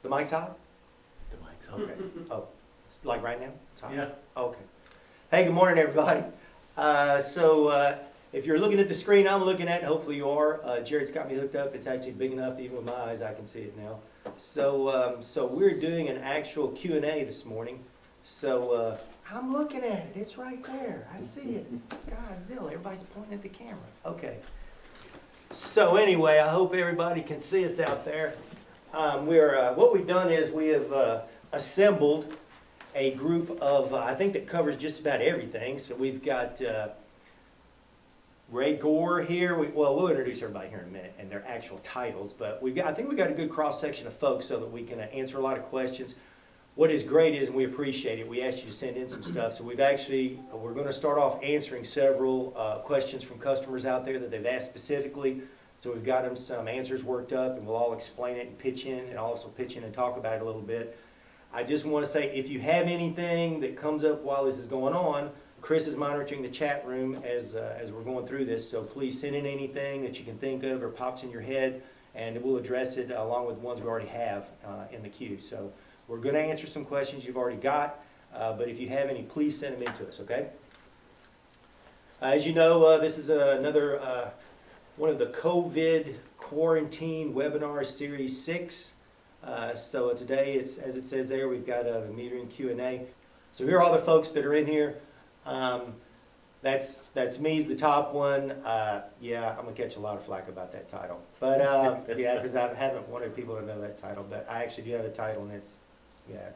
The mic's hot? The mic's Okay. Oh, it's like right now? It's hot? Yeah. Okay. Hey, good morning, everybody. If you're looking at the screen I'm looking at, hopefully you are. Jared's got me hooked up. It's actually big enough, even with my eyes, I can see it now. So we're doing an actual Q&A this morning. So I'm looking at it. It's right there. I see it. Godzilla. Everybody's pointing at the camera. Okay. So anyway, I hope everybody can see us out there. What we've done is we have assembled a group of, I think that covers just about everything. So we've got Ray Gore here. We'll introduce everybody here in a minute and their actual titles. But I think we've got a good cross-section of folks so that we can answer a lot of questions. What is great is, and we appreciate it, we asked you to send in some stuff. So we're going to start off answering several questions from customers out there that they've asked specifically. So we've got them some answers worked up, and we'll all explain it and pitch in, and also pitch in and talk about it a little bit. I just want to say, if you have anything that comes up while this is going on, Chris is monitoring the chat room as we're going through this, so please send in anything that you can think of or pops in your head, and we'll address it along with ones we already have in the queue. So we're going to answer some questions you've already got, but if you have any, please send them in to us, okay? As you know, this is another one of the COVID quarantine webinar series 6. So today, as it says there, we've got a metering Q&A. So here are all the folks that are in here. That's me's the top one. Yeah, I'm gonna catch a lot of flack about that title, but yeah, because I haven't wanted people to know that title, but I actually do have a title, and it's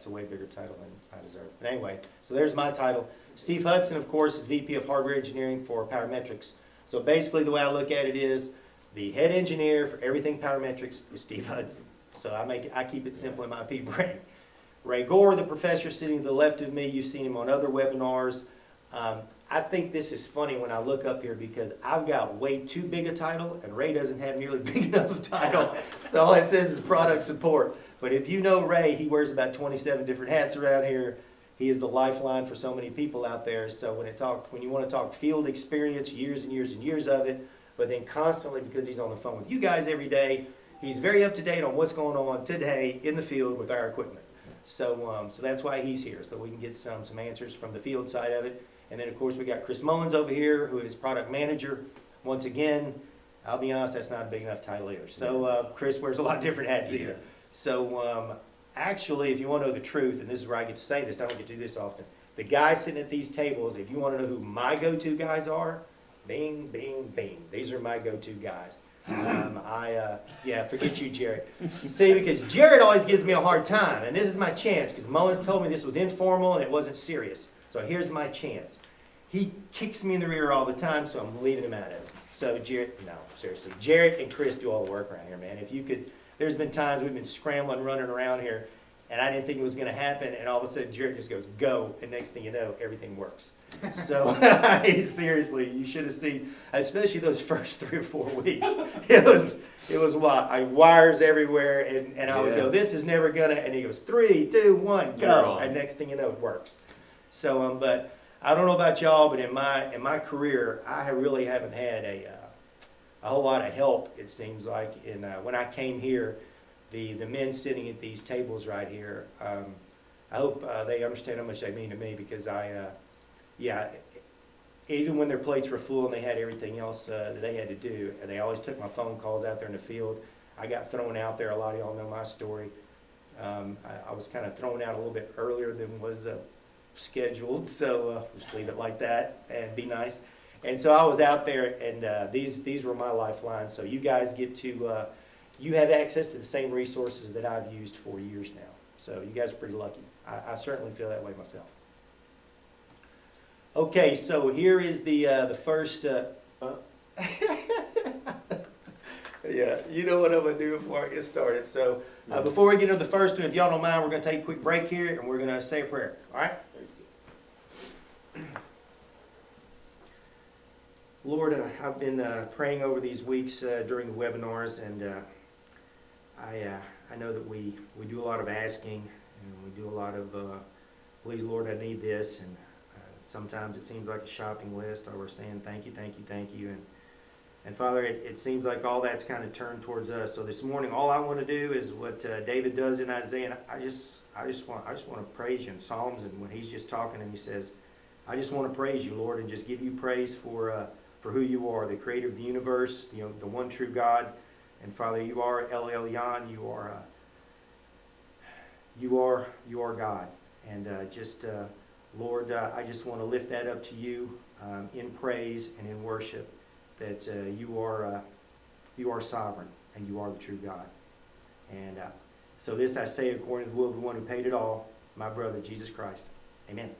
a way bigger title than I deserve. But anyway, so there's my title. Steve Hudson, of course, is VP of Hardware Engineering for Powermetrix. So basically, the way I look at it is the head engineer for everything Powermetrix is Steve Hudson. So I keep it simple in my pea brain. Ray Gore, the professor sitting to the left of me, you've seen him on other webinars. I think this is funny when I look up here because I've got way too big a title and Ray doesn't have nearly big enough a title. So all it says is product support. But if you know Ray, he wears about 27 different hats around here. He is the lifeline for so many people out there. So when you want to talk field experience, years and years and years of it, but then constantly, because he's on the phone with you guys every day, he's very up to date on what's going on today in the field with our equipment. So that's why he's here, so we can get some answers from the field side of it. And then, of course, we got Chris Mullins over here, who is product manager. Once again, I'll be honest, that's not a big enough title either. So Chris wears a lot of different hats either. So actually, if you want to know the truth, and this is where I get to say this, I don't get to do this often. The guys sitting at these tables, if you want to know who my go-to guys are, bing, bing, bing. These are my go-to guys. Forget you, Jared. See, because Jared always gives me a hard time, and this is my chance, because Mullins told me this was informal and it wasn't serious. So here's my chance. He kicks me in the rear all the time, so I'm leaving him out of it. So Jared, no, seriously. Jared and Chris do all the work around here, man. If you could, there's been times we've been scrambling, running around here, and I didn't think it was going to happen, and all of a sudden Jared just goes, go, and next thing you know, everything works. So seriously, you should have seen, especially those first 3 or 4 weeks. It was wild. Wires everywhere, and I would go, this is never gonna, and he goes, 3, 2, 1, go, and next thing you know, it works. So, but I don't know about y'all, but in my career, I really haven't had a whole lot of help. It seems like, when I came here, the men sitting at these tables right here, I hope they understand how much they mean to me, because even when their plates were full and they had everything else that they had to do, and they always took my phone calls out there in the field. I got thrown out there. A lot of y'all know my story. I was kind of thrown out a little bit earlier than was scheduled, so just leave it like that and be nice. And so I was out there, and these were my lifelines. So you guys get to, you have access to the same resources that I've used for years now. So you guys are pretty lucky. I certainly feel that way myself. Okay, so here is the first. Yeah, you know what I'm gonna do before I get started. So before we get into the first one, if y'all don't mind, we're gonna take a quick break here, and we're gonna say a prayer. All right. Lord, I've been praying over these weeks during the webinars, and I know that we do a lot of asking, and we do a lot of, please, Lord, I need this, and sometimes it seems like a shopping list, or we're saying thank you, thank you, thank you, and And Father, it seems like all that's kind of turned towards us. So this morning, all I want to do is what David does in Isaiah. And I just want to praise you in Psalms. And when he's just talking and he says, I just want to praise you, Lord, and just give you praise for who you are, the creator of the universe, you know, the one true God. And Father, you are El Elyon. You are God. And Lord, I just want to lift that up to you in praise and in worship, that you are sovereign and you are the true God. And so this I say according to the will of the one who paid it all, my brother, Jesus Christ. Amen.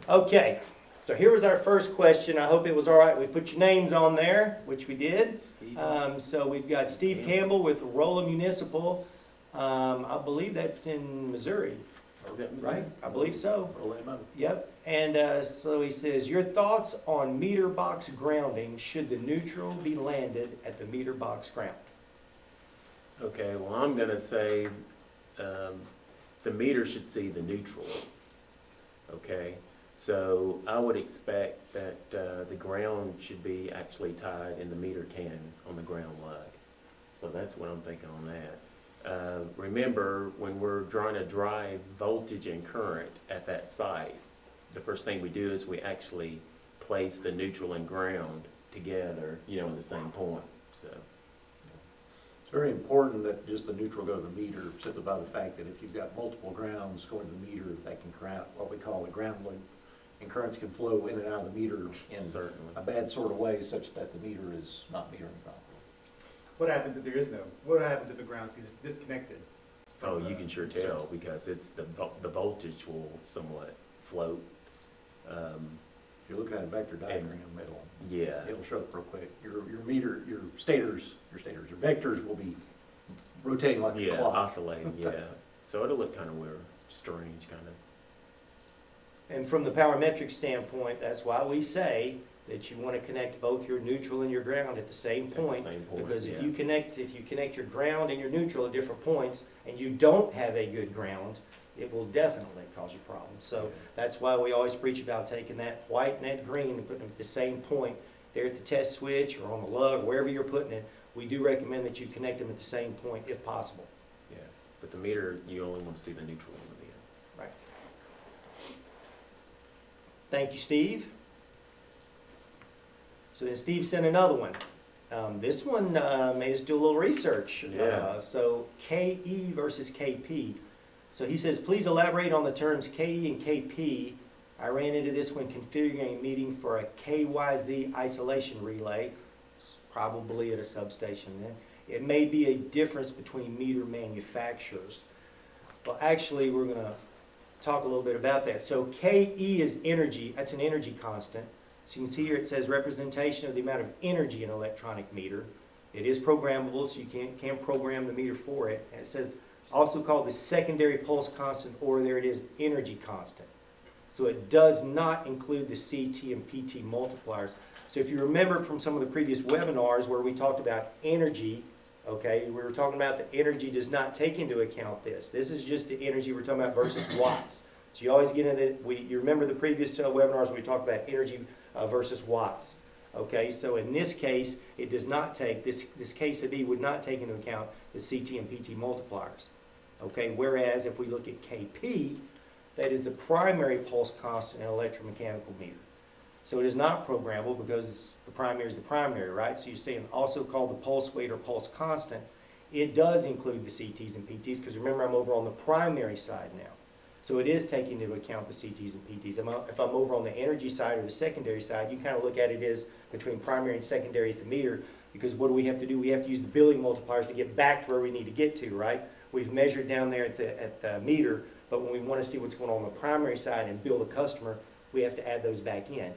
Okay, so here was our first question. I hope it was all right. We put your names on there, which we did. So we've got Steve Campbell with Rolla Municipal. I believe that's in Missouri. Is that Missouri? Right? I believe so. Rolla. Yep. And so he says, your thoughts on meter box grounding. Should the neutral be landed at the meter box ground? Okay, well, I'm going to say the meter should see the neutral. Okay, so I would expect that the ground should be actually tied in the meter can on the ground lug. So that's what I'm thinking on that. Remember, when we're trying to drive voltage and current at that site, the first thing we do is we actually place the neutral and ground together, you know, in the same point. So It's very important that just the neutral go to the meter, simply by the fact that if you've got multiple grounds going to the meter, that can create what we call a ground loop, and currents can flow in and out of the meter in certainly. a bad sort of way, such that the meter is not metering properly. What happens if there is no? What happens if the ground is disconnected? Oh, you can sure tell, because it's the voltage will somewhat float. If you're looking at a vector diagram, Yeah. it'll show up real quick. Your meter, your vectors will be rotating like a Yeah, clock. oscillating, yeah. So it'll look kind of weird, strange, kind of. And from the Powermetrix standpoint, that's why we say that you want to connect both your neutral and your ground at the same point. Because if you connect your ground and your neutral at different points and you don't have a good ground, it will definitely cause you problems. So that's why we always preach about taking that white and that green and putting them at the same point there at the test switch or on the lug, wherever you're putting it. We do recommend that you connect them at the same point if possible. Yeah, but the meter, you only want to see the neutral in the meter. Right. Thank you, Steve. So then Steve sent another one. This one made us do a little research. Yeah. So KE versus KP. So he says, please elaborate on the terms KE and KP. I ran into this when configuring a meeting for a KYZ isolation relay, probably at a substation then. It may be a difference between meter manufacturers. Well, actually, we're going to talk a little bit about that. So KE is energy. That's an energy constant. So you can see here it says representation of the amount of energy in an electronic meter. It is programmable, so you can program the meter for it. And it says also called the secondary pulse constant, or there it is, energy constant. So it does not include the CT and PT multipliers. So if you remember from some of the previous webinars where we talked about energy, okay, we were talking about the energy does not take into account this. This is just the energy we're talking about versus watts. So you always get into you remember the previous webinars where we talked about energy versus watts. Okay, so in this case, it does not take, this case of E would not take into account the CT and PT multipliers. Okay, whereas if we look at KP, that is the primary pulse constant in an electromechanical meter. So it is not programmable because the primary is the primary, right? So you're saying also called the pulse weight or pulse constant. It does include the CTs and PTs because remember I'm over on the primary side now. So it is taking into account the CTs and PTs. If I'm over on the energy side or the secondary side, you kind of look at it as between primary and secondary at the meter, because what do we have to do? We have to use the billing multipliers to get back to where we need to get to, right? We've measured down there at the meter, but when we want to see what's going on the primary side and bill the customer, we have to add those back in.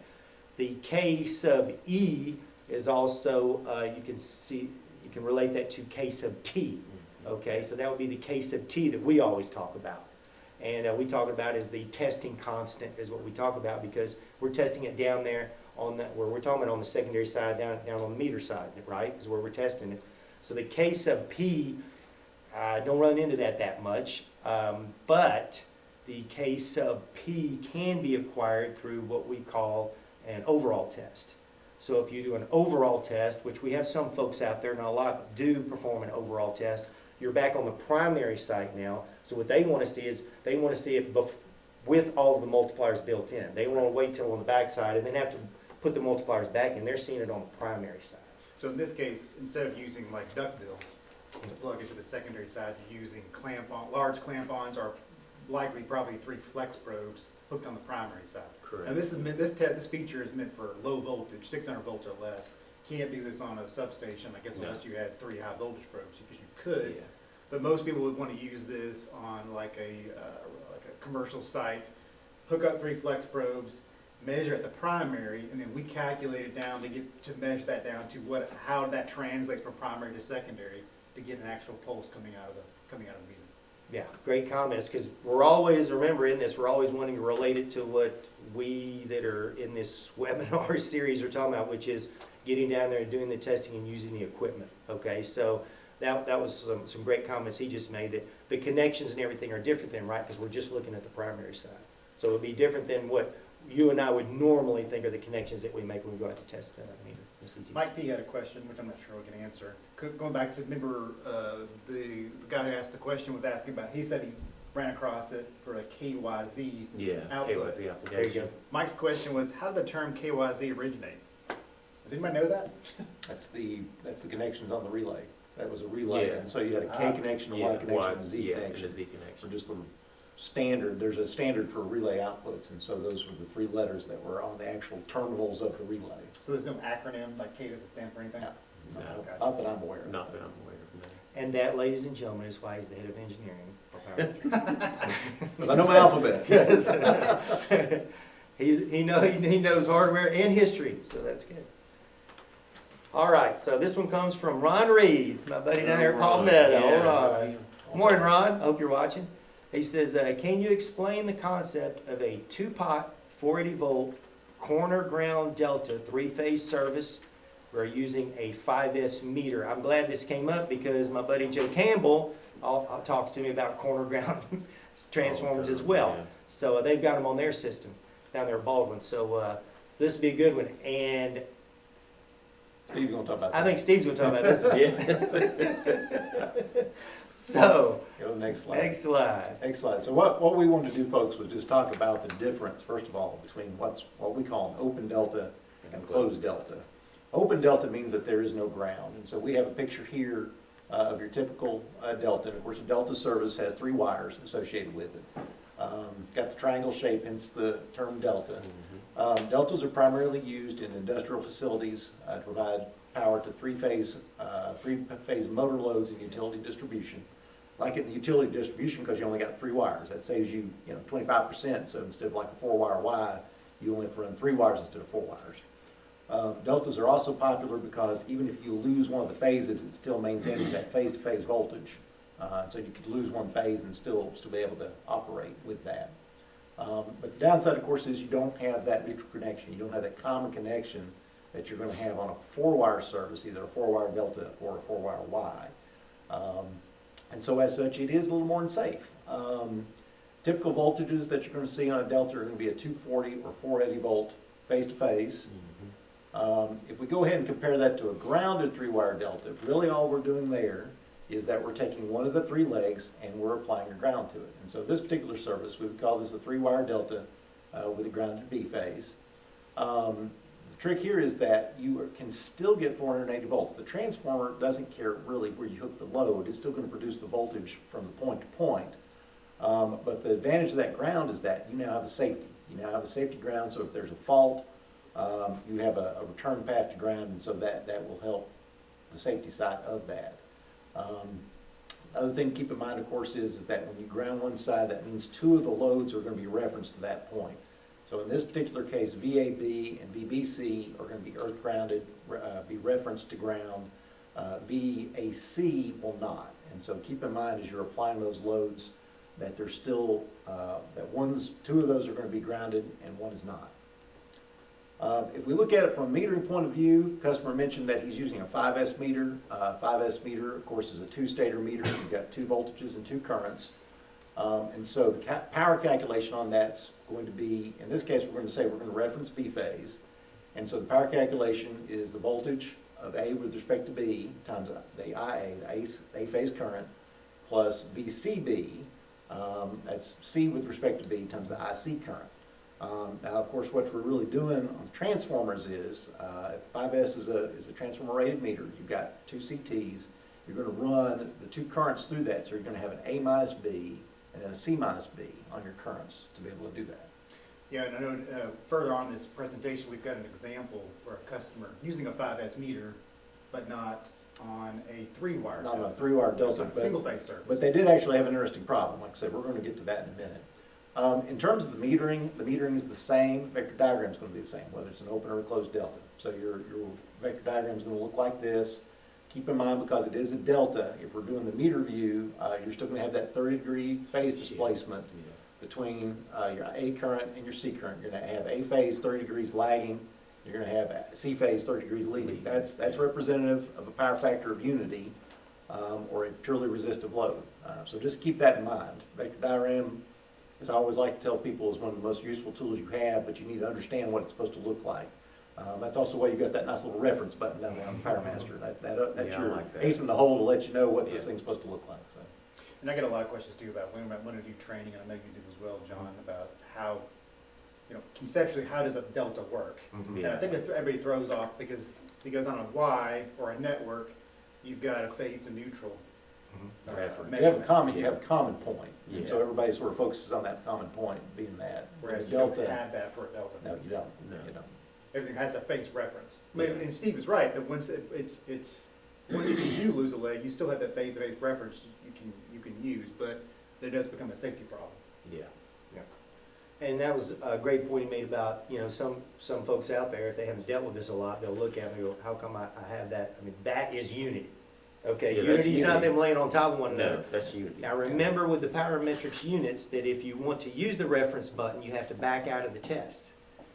The K sub E is also, you can relate that to K sub T. Okay, so that would be the K sub T that we always talk about. And we talk about is the testing constant is what we talk about, because we're testing it down there on that, where we're talking about on the secondary side, down on the meter side, right, is where we're testing it. So the K sub P, don't run into that much, but the K sub P can be acquired through what we call an overall test. So if you do an overall test, which we have some folks out there, not a lot, do perform an overall test, you're back on the primary site now. So what they want to see is, they want to see it with all of the multipliers built in. They want to wait till on the back side and then have to put the multipliers back in. They're seeing it on the primary side. So in this case, instead of using like duckbills to plug into the secondary side, you're using large clamp-ons, or likely probably 3 flex probes hooked on the primary side. Correct. And this feature is meant for low voltage, 600 volts or less. Can't do this on a substation, I guess, No. unless you had 3 high voltage probes, because you could. Yeah. But most people would want to use this on like a commercial site, hook up 3 flex probes, measure at the primary, and then we calculate it down to measure that down to how that translates from primary to secondary to get an actual pulse coming out of the meter. Yeah, great comments, because we're always, remember in this, we're always wanting to relate it to what we that are in this webinar series are talking about, which is getting down there and doing the testing and using the equipment, okay? So that was some great comments he just made, that the connections and everything are different then, right? Because we're just looking at the primary side. So it'd be different than what you and I would normally think are the connections that we make when we go out to test the meter. the CT. Mike P had a question, which I'm not sure we can answer. Going back to, remember, the guy who asked the question was asking about, he said he ran across it for a KYZ. Yeah, Output. KYZ There you application. go. Mike's question was, how did the term KYZ originate? Does anybody know that? That's the connections on the relay. That was a relay, Yeah. and so you had a K connection, a Y connection, and a Z Yeah, and a connection. Z So connection. just the standard, there's a standard for relay outputs, and so those were the 3 letters that were on the actual terminals of the relay. So there's no acronym, like K doesn't stand for anything? No. No. Not that I'm aware of. Not that I'm aware of, no. And that, ladies and gentlemen, is why he's the head of engineering for Powermetrix. Because I know my alphabet. He knows hardware and history, so that's good. All right, so this one comes from Ron Reed, my buddy down there at Palmetto. Yeah. Ron. Morning, Ron. Hope you're watching. He says, can you explain the concept of a 2-pot, 480 volt, corner ground delta 3-phase service? We're using a 5S meter. I'm glad this came up because my buddy Joe Campbell talks to me about corner ground transformers as well. Yeah. So they've got them on their system down there at Baldwin. So this would be a good one. And Steve's gonna talk about that. I think Steve's going to talk about this one. Yeah. So, Go to the next slide. next slide. Next slide. So what we wanted to do, folks, was just talk about the difference, first of all, between what we call an open delta and closed delta. Open delta means that there is no ground. And so we have a picture here of your typical delta. And of course, a delta service has 3 wires associated with it. Got the triangle shape, hence the term delta. Deltas are primarily used in industrial facilities to provide power to 3-phase motor loads and utility distribution. Like in the utility distribution, because you only got 3 wires, that saves you 25%. So instead of like a 4-wire Y, you only have to run 3 wires instead of 4 wires. Deltas are also popular because even if you lose one of the phases, it still maintains that phase-to-phase voltage. So you could lose one phase and still be able to operate with that. But the downside, of course, is you don't have that neutral connection. You don't have that common connection that you're going to have on a 4-wire service, either a 4-wire delta or a 4-wire Y. And so as such, it is a little more unsafe. Typical voltages that you're going to see on a delta are going to be a 240 or 480 volt phase-to-phase. If we go ahead and compare that to a grounded 3-wire delta, really all we're doing there is that we're taking one of the 3 legs and we're applying a ground to it. And so this particular service, we would call this a 3-wire delta with a grounded B phase. The trick here is that you can still get 480 volts. The transformer doesn't care really where you hook the load. It's still going to produce the voltage from the point to point. But the advantage of that ground is that you now have a safety. You now have a safety ground, so if there's a fault, you have a return path to ground, and so that will help the safety side of that. Other thing to keep in mind, of course, is that when you ground one side, that means 2 of the loads are going to be referenced to that point. So in this particular case, VAB and VBC are going to be earth grounded, be referenced to ground. VAC will not. And so keep in mind as you're applying those loads that there's still, that 2 of those are going to be grounded and 1 is not. If we look at it from a metering point of view, customer mentioned that he's using a 5S meter. 5S meter, of course, is a 2-stator meter. You've got 2 voltages and 2 currents. And so the power calculation on that's going to be, in this case, we're going to say we're going to reference B phase. And so the power calculation is the voltage of A with respect to B times the IA, the A phase current, plus VCB, that's C with respect to B times the IC current. Now, of course, what we're really doing on transformers is, 5S is a transformer rated meter. You've got two CTs. You're going to run the two currents through that, so you're going to have an A minus B and then a C minus B on your currents to be able to do that. Yeah, and I know further on in this presentation, we've got an example for a customer using a 5S meter, but not on a 3-wire. Not on a 3-wire delta, Single phase service. but they did actually have an interesting problem. Like I said, we're going to get to that in a minute. In terms of the metering is the same. Vector diagram is going to be the same, whether it's an open or a closed delta. So your vector diagram is going to look like this. Keep in mind, because it is a delta, if we're doing the meter view, you're still going to have that 30-degree phase displacement between your A current and your C current. You're going to have A phase 30 degrees lagging. You're going to have C phase 30 degrees leading. That's representative of a power factor of unity or a purely resistive load. So just keep that in mind. Vector diagram, as I always like to tell people, is one of the most useful tools you have, but you need to understand what it's supposed to look like. That's also why you've got that nice little reference button down there on the Powermaster. That's Yeah, I your like that. ace in the hole to let you know what this Yeah. thing's supposed to look like. So. And I get a lot of questions too about when I do training, and I know you do as well, John, about how, conceptually, how does a delta work? And I think that's everybody throws off because on a Y or a network, you've got a phase to neutral. Reference. measurement. You have a common point, and so Yeah. everybody sort of focuses on that common point being that. Whereas The you don't delta, have that for a delta. no, you don't. No. You don't. Everything has a phase reference. Yeah. And Steve is right, that once when you do lose a leg, you still have that phase reference you can use, but there does become a safety problem. Yeah. And that was a great point he made about, some folks out there, if they haven't dealt with this a lot, they'll look at it and go, how come I have that? I mean, that is unity. Okay, Yeah, that's unity's not unity. them laying on top of one another. No, that's unity. Now remember with the Powermetrix units that if you want to use the reference button, you have to back out of the test.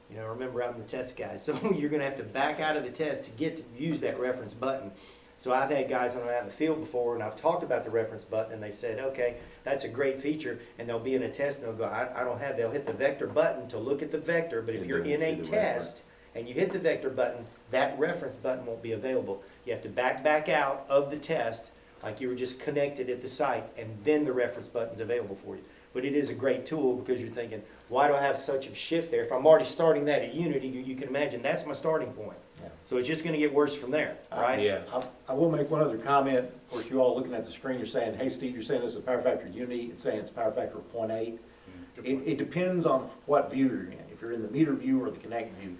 Remember I'm the test guy, so you're gonna have to back out of the test to get to use that reference button. So I've had guys on out in the field before and I've talked about the reference button and they said, okay, that's a great feature, and they'll be in a test and they'll go, I don't have, they'll hit the vector button to look at the vector, but if And you're then in a see the test and you hit the vector button, that reference button won't be available. You have to back out of the test like you were just connected at the site, and then the reference button's available for you. But it is a great tool because you're thinking, why do I have such a shift there? If I'm already starting that at Unity, you can imagine that's my starting point. Yeah. So it's just gonna get worse from there, right? Yeah. I will make one other comment. Of course, you all looking at the screen, you're saying, hey, Steve, you're saying this is a power factor of unity. It's saying it's a power factor of 0.8. It depends on what view you're in, if you're in the meter view or the connect view.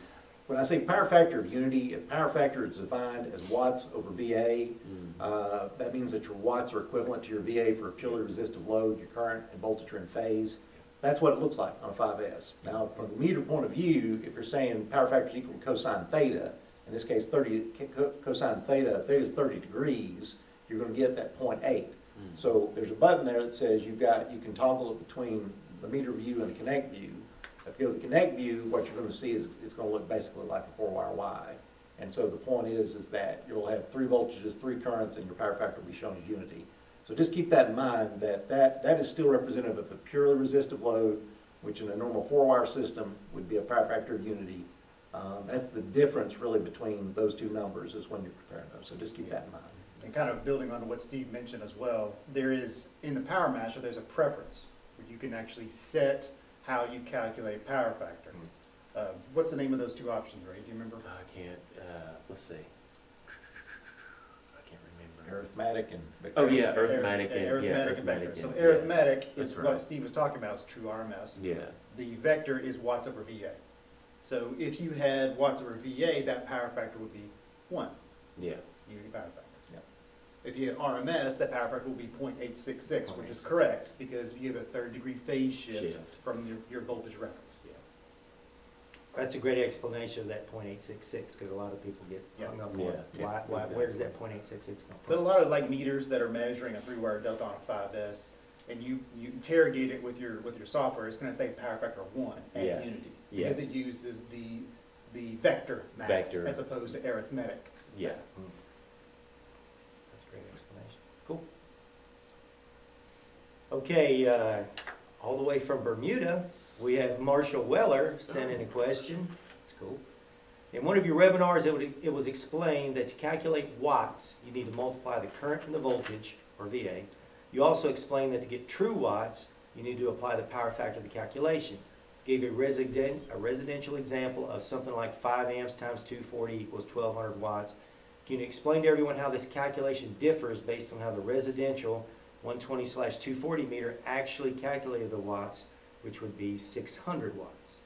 When I say power factor of unity, if power factor is defined as watts over VA, that means that your watts are equivalent to your VA for a purely resistive load, your current and voltage are in phase. That's what it looks like on a 5S. Now, from the meter point of view, if you're saying power factor is equal to cosine theta, in this case 30 cosine theta, theta is 30 degrees, you're going to get that 0.8. So there's a button there that says you can toggle it between the meter view and the connect view. If you go to the connect view, what you're going to see is it's going to look basically like a 4-wire Y. And so the point is that you'll have 3 voltages, 3 currents, and your power factor will be shown as unity. So just keep that in mind, that is still representative of a purely resistive load, which in a normal 4-wire system would be a power factor of unity. That's the difference really between those two numbers is when you're comparing those. So just keep that in mind. And kind of building on what Steve mentioned as well, there is, in the Powermaster, there's a preference where you can actually set how you calculate power factor. What's the name of those two options, Ray? Do you remember? I can't, let's see. I can't remember. Arithmetic and Oh, yeah, vector. arithmetic and, yeah, Arithmetic and arithmetic vector. So and, yeah. arithmetic That's is right. what Steve was talking about, is true RMS. Yeah, The vector is watts over VA. So if you had watts over VA, that power factor would be 1, yeah, unity power factor. Yeah. If you had RMS, that power factor will be 0.866, which is correct, because you have a 30-degree phase shift Shift. from your voltage reference. yeah. That's a great explanation of that .866, because a lot of people get hung up on Yeah. why, where does that .866 come But a from? lot of like meters that are measuring a 3-wire delta on a 5S, and you interrogate it with your software, it's gonna say power factor of 1 at Yeah. unity. Yeah. Because it uses the vector math Vector. as opposed to arithmetic. Yeah. That's a great explanation. Cool. Okay, all the way from Bermuda, we have Marshall Weller sent in a question. That's cool. In one of your webinars, it was explained that to calculate watts, you need to multiply the current and the voltage, or VA. You also explained that to get true watts, you need to apply the power factor of the calculation. Gave a residential example of something like 5 amps times 240 equals 1200 watts. Can you explain to everyone how this calculation differs based on how the residential 120/240 meter actually calculated the watts, which would be 600 watts?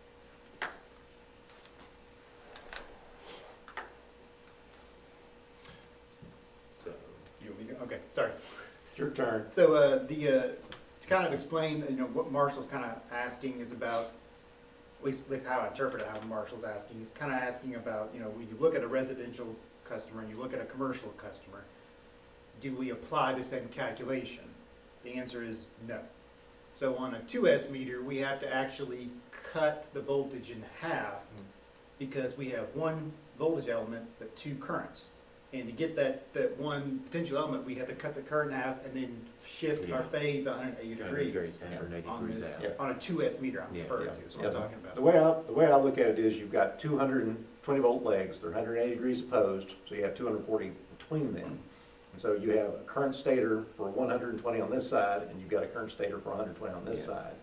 So, Okay, sorry. It's your turn. So, to kind of explain, what Marshall's kind of asking is about, at least how I interpret it, how Marshall's asking, he's kind of asking about, when you look at a residential customer and you look at a commercial customer, do we apply the same calculation? The answer is no. So on a 2S meter, we have to actually cut the voltage in half because we have one voltage element but two currents. And to get that one potential element, we have to cut the current in half and then shift our phase 180 degrees 180 on degrees this, out. on a 2S meter I'm Yeah. referring Yeah. to, is what I'm talking The about. way I look at it is you've got 220 volt legs, they're 180 degrees opposed, so you have 240 between them. And so you have a current stator for 120 on this side, and you've got a current stator for 120 on this Yeah. side.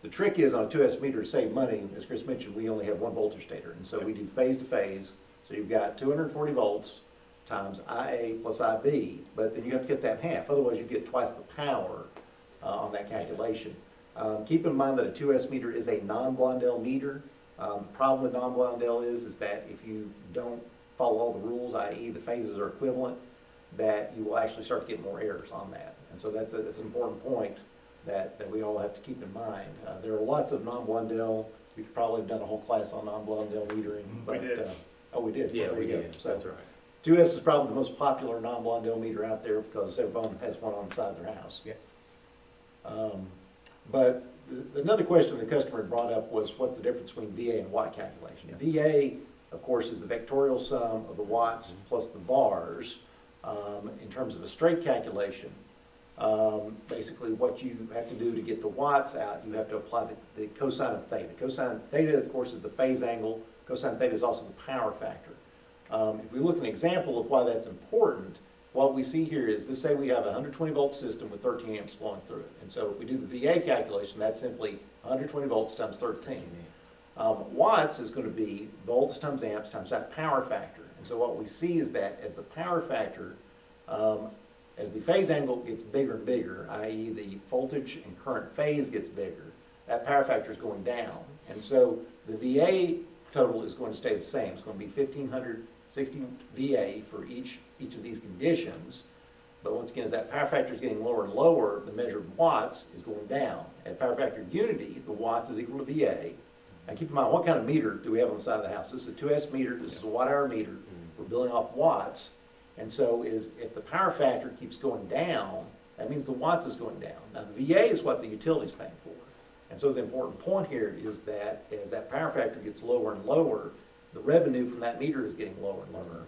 The trick is on a 2S meter to save money, as Chris mentioned, we only have one voltage stator, and so we do phase to phase. So you've got 240 volts times IA plus IB, but then you have to get that in half, otherwise you get twice the power on that calculation. Keep in mind that a 2S meter is a non-Blondel meter. The problem with non-Blondel is that if you don't follow all the rules, i.e. the phases are equivalent, that you will actually start to get more errors on that. And so that's an important point that we all have to keep in mind. There are lots of non-Blondel. We could probably have done a whole class on non-Blondel metering. But, We did. Oh, we did? Yeah, Well, there we you go. did, So that's right. 2S is probably the most popular non-Blondel meter out there because everyone has one on the side of their house. Yeah. But another question the customer had brought up was what's the difference between VA and watt calculation? VA, of course, is the vectorial sum of the watts plus the VARs. In terms of a straight calculation, basically what you have to do to get the watts out, you have to apply the cosine of theta. Cosine theta, of course, is the phase angle. Cosine theta is also the power factor. If we look at an example of why that's important, what we see here is, let's say we have a 120 volt system with 13 amps flowing through it. And so if we do the VA calculation, that's simply 120 volts times 13. Watts is going to be volts times amps times that power factor. And so what we see is that as the power factor, as the phase angle gets bigger and bigger, i.e. the voltage and current phase gets bigger, that power factor is going down. And so the VA total is going to stay the same. It's going to be 1,560 VA for each of these conditions. But once again, as that power factor is getting lower and lower, the measured watts is going down. At power factor unity, the watts is equal to VA. Now keep in mind, what kind of meter do we have on the side of the house? This is a 2S meter, this is a watt-hour meter. We're building off watts. And so if the power factor keeps going down, that means the watts is going down. Now the VA is what the utility's paying for. And so the important point here is that as that power factor gets lower and lower, the revenue from that meter is getting lower and lower.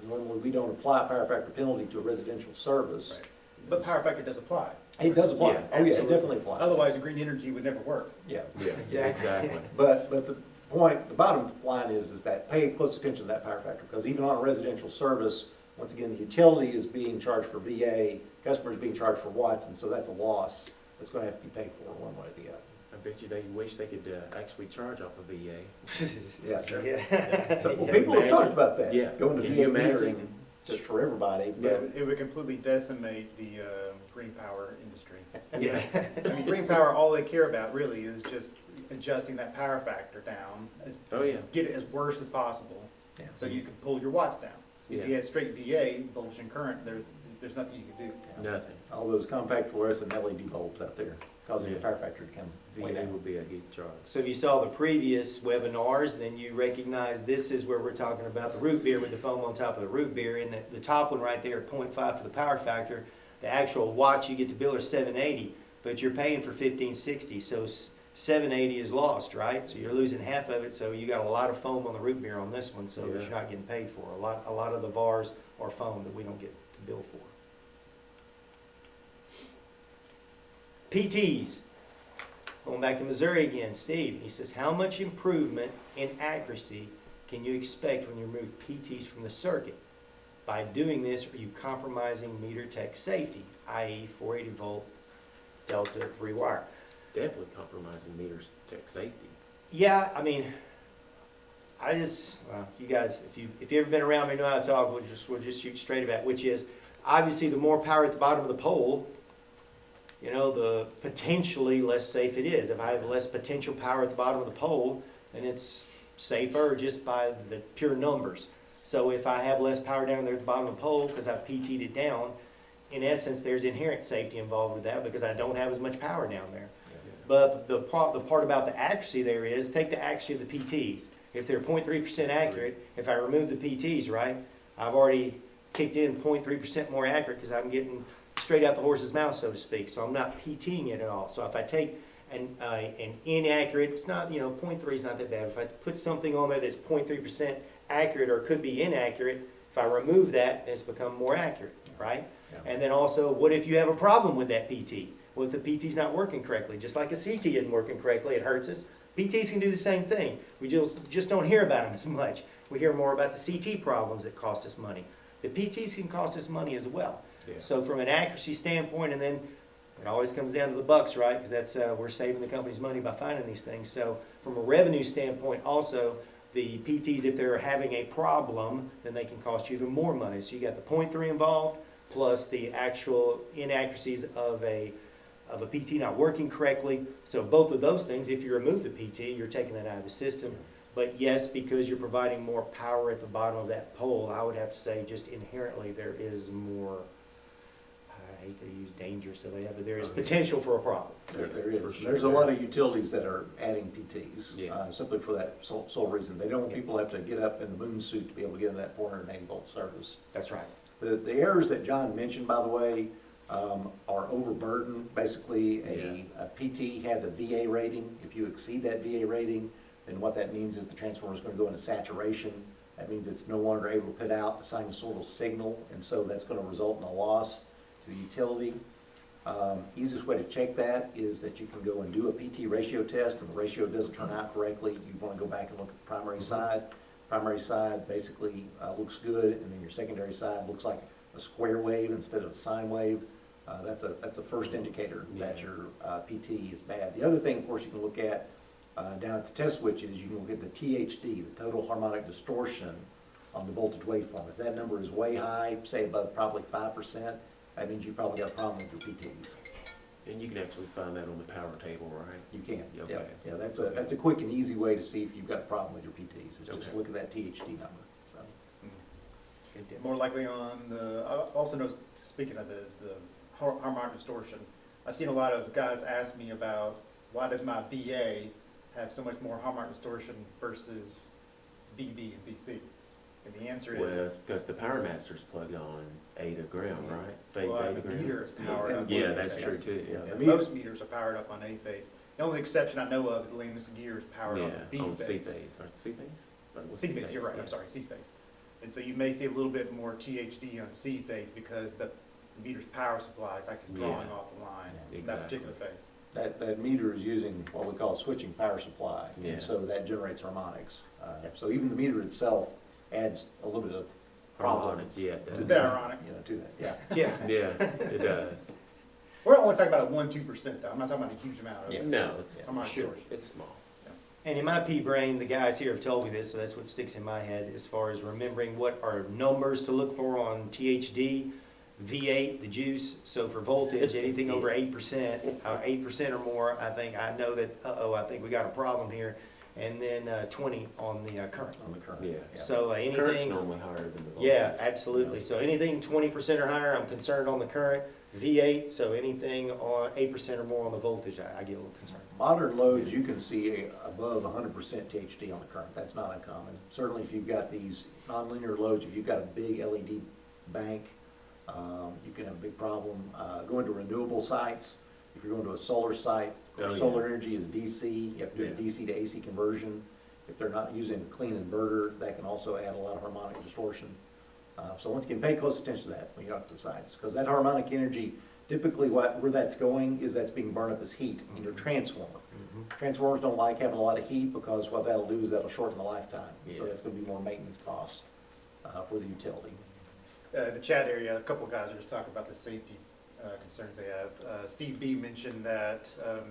Normally we don't apply a power factor penalty to a residential service. Right. But power factor does apply. It does apply. Yeah, Oh yeah, it absolutely. definitely applies. Otherwise, green energy would never work. Yeah. Yeah, exactly. But the point, the bottom line is that pay close attention to that power factor, because even on a residential service, once again, the utility is being charged for VA, customers being charged for watts, and so that's a loss that's going to have to be paid for one way or the other. I bet you they wish they could actually charge off of VA. Yeah, sure. Yeah. So, well, Yeah. people have talked about that. Yeah. Going to Can VA you metering imagine? just for everybody, Yeah, but it would completely decimate the green power industry. Yeah. I mean, green power, all they care about really is just adjusting that power factor down, Oh, yeah. get it as worse as possible, Yeah. so you can pull your watts down. If Yeah. you had straight VA, voltage and current, there's nothing you can do. Nothing. all those compact fluorescent LED bulbs out there causing the Yeah. power factor to come way VA down. would be a good charge. So if you saw the previous webinars, then you recognize this is where we're talking about the root beer with the foam on top of the root beer. And the top one right there, 0.5 for the power factor. The actual watts you get to bill are 780, but you're paying for 1560. So 780 is lost, right? So you're losing half of it. So you got a lot of foam on the root beer on this one, so that Yeah. you're not getting paid for. A lot of the VARs are foam that we don't get to bill for. PTs. Going back to Missouri again, Steve, he says, how much improvement in accuracy can you expect when you remove PTs from the circuit? By doing this, are you compromising meter tech safety, i.e. 480 volt delta rewire? Definitely compromising meters tech safety. Yeah, I mean, you guys, if you ever been around me, know how to talk, we'll just shoot straight about it, which is, obviously, the more power at the bottom of the pole, you know, the potentially less safe it is. If I have less potential power at the bottom of the pole, then it's safer just by the pure numbers. So if I have less power down there at the bottom of the pole because I've PT'd it down, in essence, there's inherent safety involved with that because I don't have as much power down there. But the part about the accuracy there is, take the accuracy of the PTs. If they're 0.3% accurate, if I remove the PTs, right, I've already kicked in 0.3% more accurate because I'm getting straight out the horse's mouth, so to speak. So I'm not PTing it at all. So if I take an inaccurate, it's not, you know, 0.3 is not that bad. If I put something on there that's 0.3% accurate or could be inaccurate, if I remove that, then it's become more accurate, right? Yeah. And then also, what if you have a problem with that PT? What if the PT's not working correctly? Just like a CT isn't working correctly, it hurts us. PTs can do the same thing. We just don't hear about them as much. We hear more about the CT problems that cost us money. The PTs can cost us money as well. Yeah. So from an accuracy standpoint, and then it always comes down to the bucks, right? Because that's we're saving the company's money by finding these things. So from a revenue standpoint, also the PTs, if they're having a problem, then they can cost you even more money. So you got the 0.3 involved, plus the actual inaccuracies of a PT not working correctly. So both of those things, if you remove the PT, you're taking that out of the system. But yes, because you're providing more power at the bottom of that pole, I would have to say just inherently there is more, I hate to use dangerous to that, but there is potential for a problem. There is. For sure. There's a lot of utilities that are adding PTs, Yeah. simply for that sole reason. They don't want people to have to get up in the moon suit to be able to get in that 480 volt service. That's right. The errors that John mentioned, by the way, are overburden. Basically, a PT has a VA rating. If you exceed that VA rating, then what that means is the transformer is going to go into saturation. That means it's no longer able to put out the sinusoidal signal, and so that's going to result in a loss to the utility. Easiest way to check that is that you can go and do a PT ratio test, and the ratio doesn't turn out correctly. You want to go back and look at the primary side. Primary side basically looks good, and then your secondary side looks like a square wave instead of a sine wave. That's a first indicator that your PT is bad. The other thing, of course, you can look at down at the test switches, you can look at the THD, the total harmonic distortion on the voltage waveform. If that number is way high, say above probably 5%, that means you probably got a problem with your PTs. And you can actually find that on the power table, right? You can. Okay. Yeah, that's a quick and easy way to see if you've got a problem with your PTs. Is just Okay. look at that THD number. So. Good deal. More likely on the, I also know, speaking of the harmonic distortion, I've seen a lot of guys ask me about why does my VA have so much more harmonic distortion versus VB and VC? And the answer Well, is, it's because the Powermaster's plugged on A to ground, right? Phase well, A to the ground. meter is powered up. Yeah, on that's A true phase. too, yeah. Yeah. And most meters are powered up on A phase. The only exception I know of is the Lambus gear is powered on B Yeah, on phase. C phase, or C phase? But it was C phase, you're right, yeah. I'm sorry, C phase. And so you may see a little bit more THD on C phase because the meter's power supply is actually drawing Yeah. off the line in Exactly. that particular phase. That meter is using what we call switching power supply, Yeah. and so that generates harmonics. So even the meter itself adds a little bit of problem Harmonics, yeah, it It's a does. bit ironic. to that. Yeah. Yeah. Yeah, it does. We're only talking about a 1-2% though, I'm not talking about a huge amount of Yeah. it. No, it's, Harmonic Sure. distortion. it's small. And in my pea brain, the guys here have told me this, so that's what sticks in my head as far as remembering what are numbers to look for on THD, V8, the juice. So for voltage, anything over 8%, 8% or more, I know that, I think we got a problem here. And then 20 on the current. On the current. Yeah. So Current's anything, normally higher than the voltage. yeah, absolutely. So anything 20% or higher, I'm concerned on the current. V8, so anything on 8% or more on the voltage, I get a little concerned. Modern loads, you can see above 100% THD on the current. That's not uncommon. Certainly if you've got these nonlinear loads, if you've got a big LED bank, you can have a big problem. Going to renewable sites, if you're going to a solar site, Oh, yeah. solar energy is DC, you have to do a Yeah. DC to AC conversion. If they're not using a clean inverter, that can also add a lot of harmonic distortion. So once again, pay close attention to that when you're out to the sites, because that harmonic energy Typically, where that's going is that's being burned up as heat in your transformer. Transformers don't like having a lot of heat because what that'll do is that'll shorten the lifetime. So Yeah. that's gonna be more maintenance costs for the utility. The chat area, a couple of guys are just talking about the safety concerns they have. Steve B mentioned that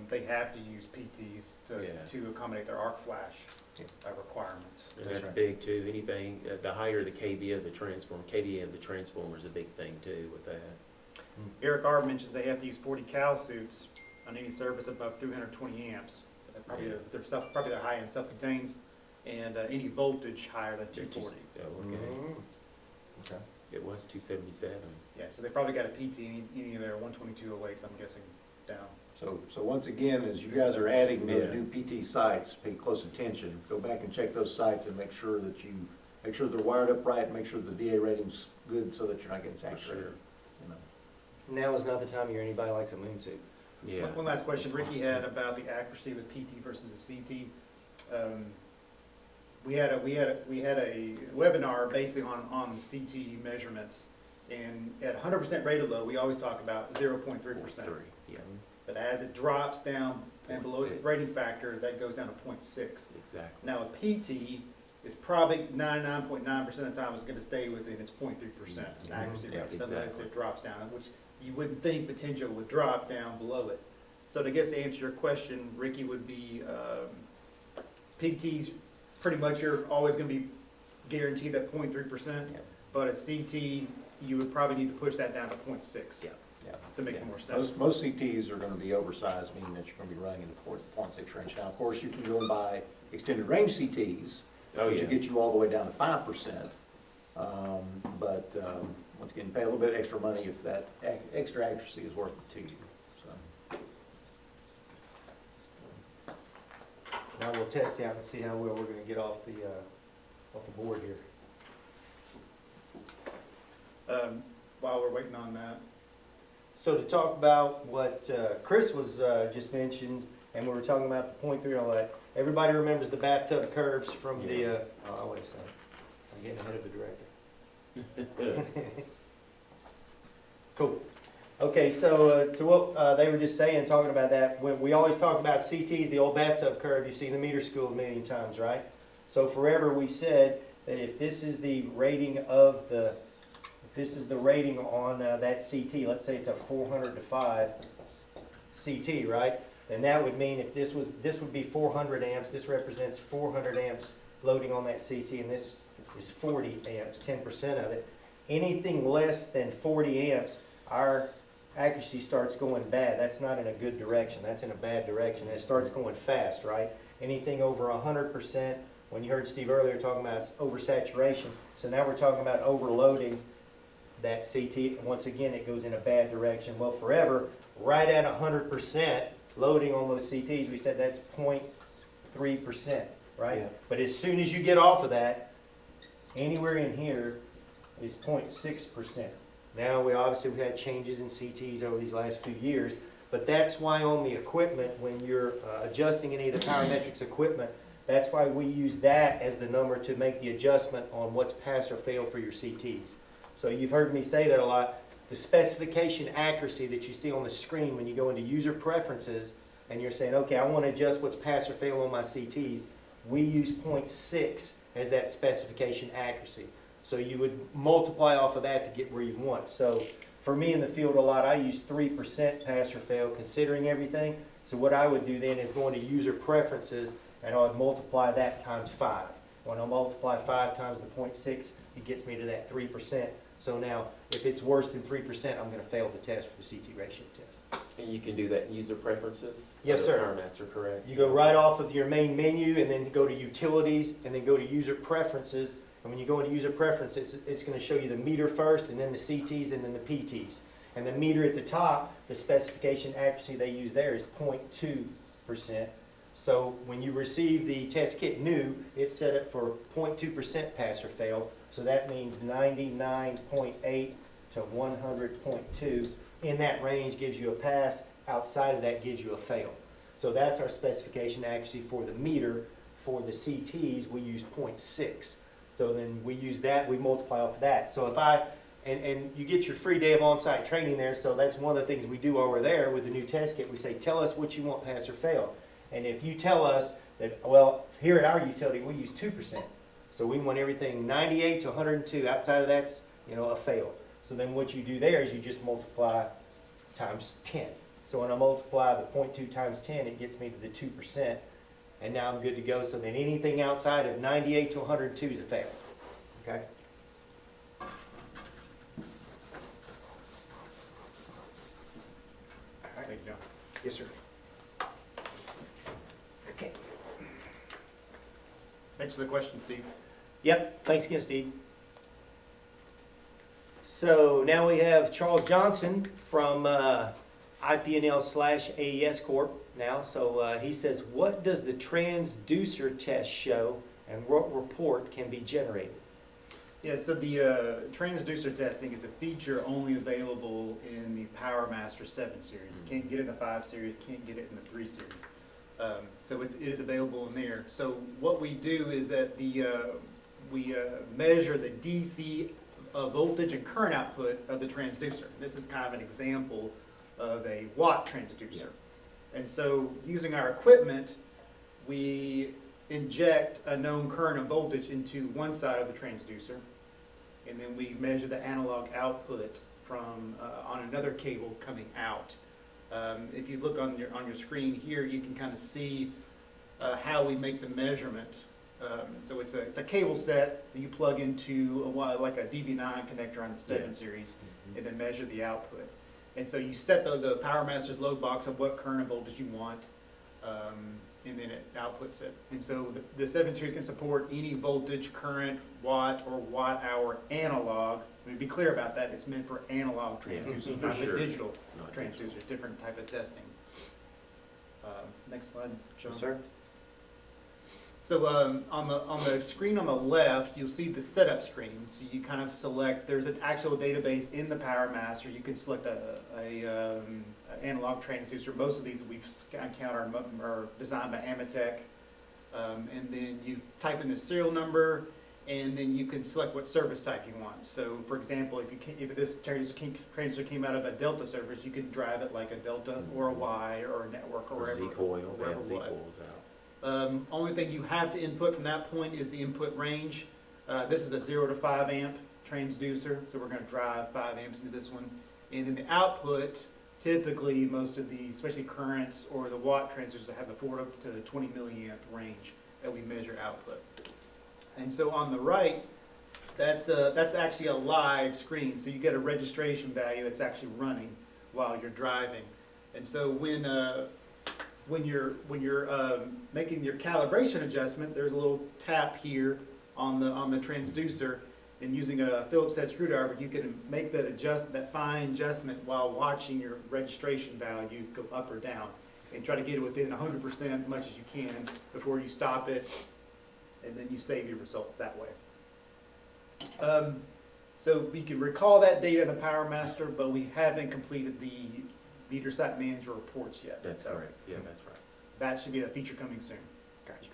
they have to use PTs Yeah. to accommodate their arc flash requirements. And That's that's right. big too. Anything, the higher the KVA of the transformer is a big thing too with that. Eric R mentions they have to use 40 cal suits on any service above 320 amps. Probably Yeah. probably their high-end self-contains, and any voltage higher than 240. Oh, okay. Okay. It was 277. Yeah, so they probably got a PT, any of their 12208s, I'm guessing, down. So once again, as you guys are adding those Yeah. new PT sites, pay close attention. Go back and check those sites and make sure that they're wired up right, and make sure the DA rating's good so that you're not getting For sure. saturated. You know. Now is not the time of year anybody likes a moon suit. Yeah. One last question Ricky had about the accuracy of the PT versus the CT. We had a webinar basically on the CT measurements, and at 100% rated load, we always talk about 0.3%. Yeah, But as it drops down and below the 0.6. rating factor, that goes down to 0.6. exactly. Now, a PT is probably 99.9% of the time is gonna stay within its 0.3% accuracy Yeah, rate. Unless exactly. it drops down, which you wouldn't think potential would drop down below it. So I guess to answer your question, Ricky, would be, PTs, pretty much you're always gonna be guaranteed that 0.3%. Yeah. But a CT, you would probably need to push that down to 0.6 Yeah. Yeah. to make Yeah. more sense. Most CTs are gonna be oversized, meaning that you're gonna be running in the 0.6 range. Now, of course, you can go and buy extended range CTs, Oh, which yeah. will get you all the way down to 5%. But once again, pay a little bit extra money if that extra accuracy is worth it to you, so. Now we'll test out and see how well we're gonna get off the board here. While we're waiting on that, So to talk about what Chris was just mentioned, and we were talking about the 0.3 and all that, everybody remembers the bathtub curves from the, oh, wait a second, I'm getting ahead of the director. Cool. Okay, so to what they were just saying, talking about that, when we always talk about CTs, the old bathtub curve, you've seen the meter school a million times, right? So forever we said that if this is the rating of the, if this is the rating on that CT, let's say it's a 400 to 5 CT, right? Then that would mean if this would be 400 amps, this represents 400 amps loading on that CT, and this is 40 amps, 10% of it. Anything less than 40 amps, our accuracy starts going bad. That's not in a good direction. That's in a bad direction. It starts going fast, right? Anything over 100%, when you heard Steve earlier talking about oversaturation, so now we're talking about overloading that CT. Once again, it goes in a bad direction. Well, forever, right at 100% loading on those CTs, we said that's 0.3%, right? Yeah. But as soon as you get off of that, anywhere in here is 0.6%. Now, we've had changes in CTs over these last few years, but that's why on the equipment, when you're adjusting any of the Powermetrix equipment, that's why we use that as the number to make the adjustment on what's pass or fail for your CTs. So you've heard me say that a lot. The specification accuracy that you see on the screen when you go into user preferences and you're saying, okay, I want to adjust what's pass or fail on my CTs, we use 0.6 as that specification accuracy. So you would multiply off of that to get where you want. So for me in the field a lot, I use 3% pass or fail considering everything. So what I would do then is go into user preferences and I would multiply that times 5. When I multiply 5 times the 0.6, it gets me to that 3%. So now, if it's worse than 3%, I'm going to fail the test for the CT ratio test. And you can do that in user preferences? Yes, sir. PowerMaster, correct? You go right off of your main menu and then go to utilities and then go to user preferences. And when you go into user preferences, it's going to show you the meter first and then the CTs and then the PTs. And the meter at the top, the specification accuracy they use there is 0.2%. So when you receive the test kit new, it's set up for 0.2% pass or fail. So that means 99.8 to 100.2. In that range gives you a pass. Outside of that gives you a fail. So that's our specification accuracy for the meter. For the CTs, we use 0.6. So then we use that, we multiply off that. So if I And you get your free day of on-site training there, so that's one of the things we do over there with the new test kit. We say, tell us what you want, pass or fail. And if you tell us that, well, here at our utility, we use 2%. So we want everything 98 to 102. Outside of that's, a fail. So then what you do there is you just multiply times 10. So when I multiply the 0.2 times 10, it gets me to the 2%. And now I'm good to go. So then anything outside of 98 to 102 is a fail. Okay? Thank you, John. Yes, sir. Okay. Thanks for the question, Steve. Yep, thanks again, Steve. So now we have Charles Johnson from IPNL/AES Corp. now. So he says, what does the transducer test show and what report can be generated? Yeah, so the transducer testing is a feature only available in the PowerMaster 7 series. Can't get it in the 5 series, can't get it in the 3 series. So it is available in there. So what we do is that we measure the DC voltage and current output of the transducer. This is kind of an example of a watt transducer. And so using our equipment, we inject a known current and voltage into one side of the transducer, and then we measure the analog output from on another cable coming out. If you look on your screen here, you can kind of see how we make the measurement. So it's a cable set that you plug into like a DB9 connector on the 7 series, and then measure the output. And so you set the PowerMaster's load box of what current and voltage you want, and then it outputs it. And so the 7 series can support any voltage, current, watt, or watt-hour analog. Let me be clear about that. It's meant for analog transducers, not the digital transducers, different type of testing. Next slide, John. Yes, sir. So on the screen on the left, you'll see the setup screen. So you kind of select, there's an actual database in the PowerMaster. You can select a analog transducer. Most of these we've encountered are designed by Amperes. And then you type in the serial number, and then you can select what service type you want. So for example, if this transducer came out of a Delta service, you could drive it like a Delta or a Y or a network or wherever. Z-coil, Z-coils out. Only thing you have to input from that point is the input range. This is a 0 to 5 amp transducer, so we're going to drive 5 amps into this one. And then the output, typically most of these, especially currents or the watt transducers, have a 4 to 20 milliamp range that we measure output. And so on the right, that's actually a live screen, so you get a registration value that's actually running while you're driving. And so when you're making your calibration adjustment, there's a little tap here on the transducer, and using a Phillips head screwdriver, you can make that fine adjustment while watching your registration value go up or down, and try to get it within 100% as much as you can before you stop it, and then you save your result that way. So you can recall that data in the PowerMaster, but we haven't completed the meter site manager reports yet. That's So correct. Yeah, that's right. that should be a feature coming soon. Gotcha.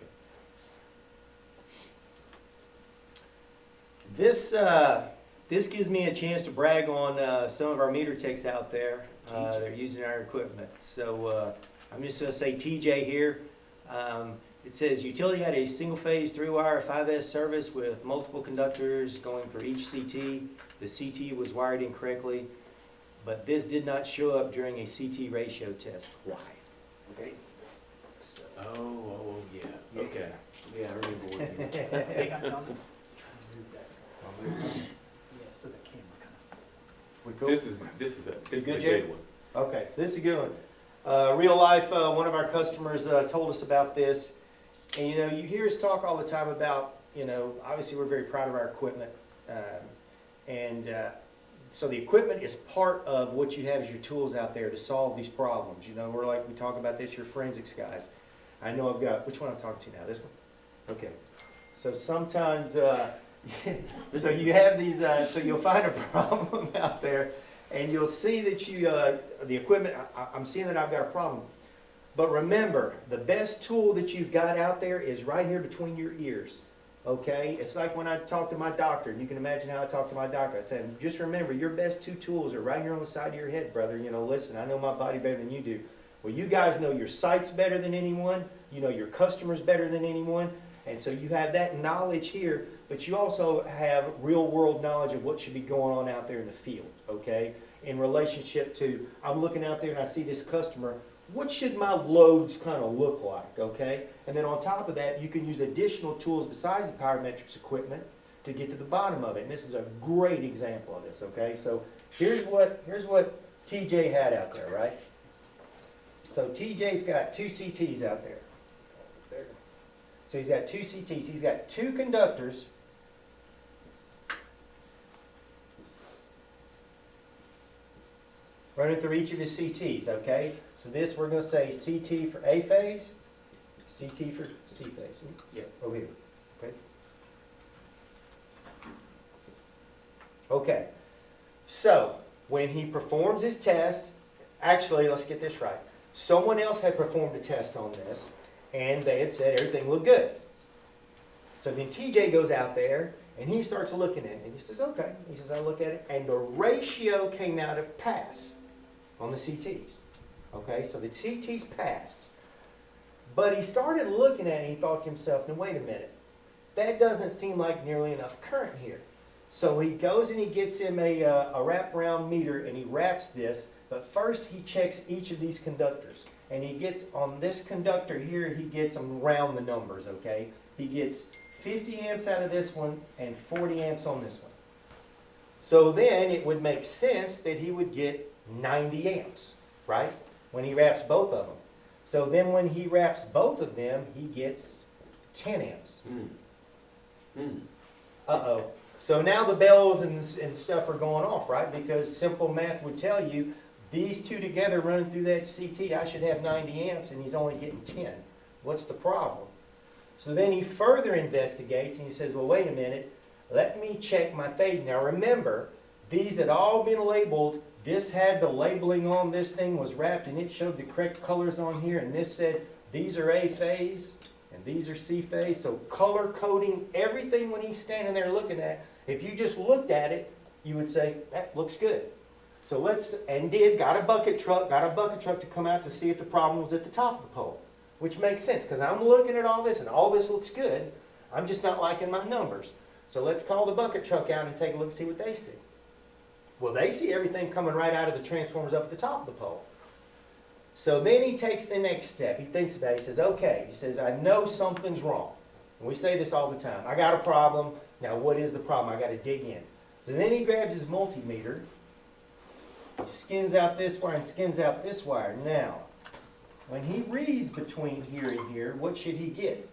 This gives me a chance to brag on some of our meter techs out there. They're using our equipment. So I'm just going to say TJ here. It says utility had a single phase 3-wire 5S service with multiple conductors going for each CT. The CT was wired incorrectly, but this did not show up during a CT ratio test. Why? Okay. So, Oh, yeah. Okay. yeah, I remember what you They got on this. Yeah, so the camera kind of. We cool? This is a good, Jay? good one. Okay, so this is a good one. Real life, one of our customers told us about this. And you hear us talk all the time about, obviously we're very proud of our equipment. So the equipment is part of what you have as your tools out there to solve these problems. We're like, we talk about this, your forensics guys. I know I've got, which one I'm talking to now? This one? Okay. So sometimes, so you have these, so you'll find a problem out there, and you'll see that the equipment, I'm seeing that I've got a problem. But remember, the best tool that you've got out there is right here between your ears. Okay, it's like when I talk to my doctor, and you can imagine how I talk to my doctor. I tell him, just remember, your best two tools are right here on the side of your head, brother. You know, listen, I know my body better than you do. Well, you guys know your sites better than anyone. You know your customers better than anyone. And so you have that knowledge here, but you also have real world knowledge of what should be going on out there in the field, okay? In relationship to, I'm looking out there and I see this customer, what should my loads kind of look like, okay? And then on top of that, you can use additional tools besides the Powermetrix equipment to get to the bottom of it. And this is a great example of this, okay? So here's what TJ had out there, right? So TJ's got two CTs out there. So he's got two CTs. He's got two conductors. Running through each of his CTs, okay? So this, we're going to say CT for A phase, CT for C phase. Yeah. Over here, okay? Okay, so when he performs his test, actually, let's get this right. Someone else had performed a test on this, and they had said everything looked good. So then TJ goes out there, and he starts looking at it, and he says, okay. He says, I look at it, and the ratio came out of pass on the CTs. Okay, so the CTs passed. But he started looking at it, and he thought to himself, now wait a minute. That doesn't seem like nearly enough current here. So he goes and he gets him a wraparound meter, and he wraps this, but first he checks each of these conductors. And he gets, on this conductor here, he gets them round the numbers, okay? He gets 50 amps out of this one and 40 amps on this one. So then it would make sense that he would get 90 amps, right? When he wraps both of them. So then when he wraps both of them, he gets 10 amps. Uh-oh. So now the bells and stuff are going off, right? Because simple math would tell you these two together running through that CT, I should have 90 amps, and he's only getting 10. What's the problem? So then he further investigates, and he says, well, wait a minute. Let me check my phase. Now remember, these had all been labeled. This had the labeling on. This thing was wrapped, and it showed the correct colors on here. And this said, these are A phase, and these are C phase. So color coding everything when he's standing there looking at it. If you just looked at it, you would say, that looks good. So got a bucket truck to come out to see if the problem was at the top of the pole. Which makes sense, because I'm looking at all this, and all this looks good. I'm just not liking my numbers. So let's call the bucket truck out and take a look and see what they see. Well, they see everything coming right out of the transformers up at the top of the pole. So then he takes the next step. He thinks about it. He says, okay. He says, I know something's wrong. And we say this all the time. I got a problem. Now, what is the problem? I got to dig in. So then he grabs his multimeter. He skins out this wire and skins out this wire. Now, when he reads between here and here, what should he get?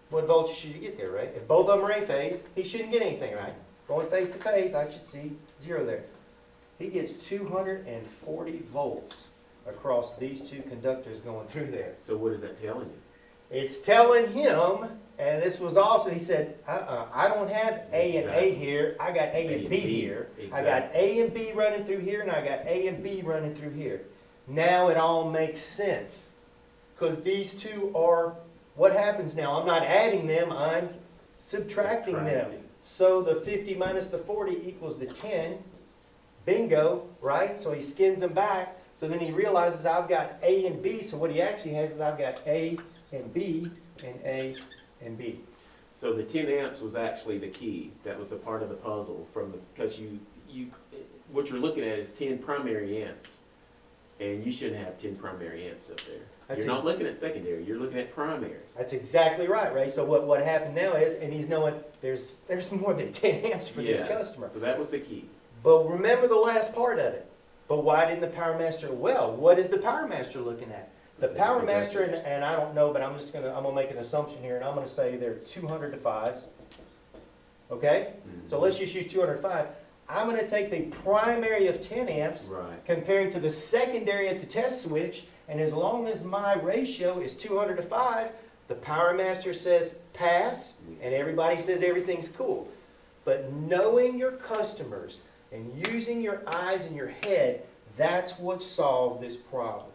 What voltage should he get there, right? If both of them are A phase, he shouldn't get anything, right? Going phase to phase, I should see 0 there. He gets 240 volts across these two conductors going through there. So what is that telling you? It's telling him, and this was also, he said, I don't have A and A here. I got A and B here. I got A and B running through here, and I got A and B running through here. Now it all makes sense. Because these two are, what happens now? I'm not adding them, I'm subtracting them. So the 50 minus the 40 equals the 10. Bingo, right? So he skins them back. So then he realizes I've got A and B. So what he actually has is I've got A and B and A and B. So the 10 amps was actually the key. That was a part of the puzzle because what you're looking at is 10 primary amps. And you shouldn't have 10 primary amps up there. You're not looking at secondary, you're looking at primary. That's exactly right, Ray. So what happened now is, and he's knowing there's more than 10 amps for this customer. So that was the key. But remember the last part of it. But why didn't the Powermaster? Well, what is the Powermaster looking at? The Powermaster, and I don't know, but I'm gonna make an assumption here, and I'm gonna say they're 200 to 5s. Okay? Mm-hmm. So let's just use 205. I'm gonna take the primary of 10 amps, comparing to the secondary at the test switch, and as long as my ratio is 200 to 5, the Powermaster says pass, and everybody says everything's cool. But knowing your customers and using your eyes and your head, that's what solved this problem.